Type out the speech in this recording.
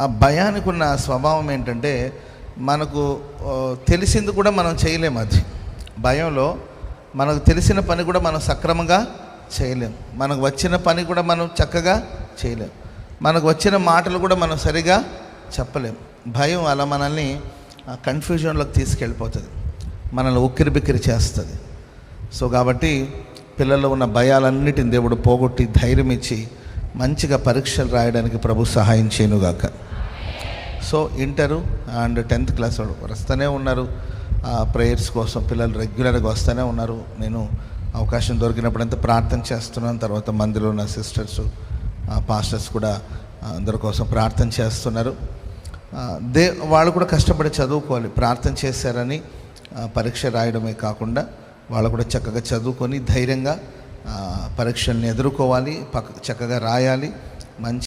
ఆ భయానికి ఉన్న స్వభావం ఏంటంటే, మనకు తెలిసింది కూడా మనం చేయలేము. అది భయంలో మనకు తెలిసిన పని కూడా మనం సక్రమంగా చేయలేం. మనకు వచ్చిన పని కూడా మనం చక్కగా చేయలేం. మనకు వచ్చిన మాటలు కూడా మనం సరిగా చెప్పలేం. భయం అలా మనల్ని కన్ఫ్యూజన్లోకి తీసుకెళ్ళిపోతుంది, మనల్ని ఉక్కిరి బిక్కిరి చేస్తుంది. సో కాబట్టి పిల్లల్లో ఉన్న భయాలన్నిటిని దేవుడు పోగొట్టి ధైర్యం ఇచ్చి మంచిగా పరీక్షలు రాయడానికి ప్రభు సహాయం చేయనుగాక. So inter and 10th class వస్తూనే ఉన్నారు, ప్రేయర్స్ కోసం పిల్లలు రెగ్యులర్గా వస్తూనే ఉన్నారు. నేను అవకాశం దొరికినప్పుడంతా ప్రార్థన చేస్తున్నాను. తర్వాత మందిలో ఉన్న సిస్టర్స్, పాస్టర్స్ కూడా అందరి కోసం ప్రార్థన చేస్తున్నారు. వాళ్ళు కూడా కష్టపడి చదువుకోవాలి. ప్రార్థన చేశారని పరీక్ష రాయడమే కాకుండా వాళ్ళు కూడా చక్కగా చదువుకొని ధైర్యంగా పరీక్షల్ని ఎదుర్కోవాలి, చక్కగా రాయాలి, మంచి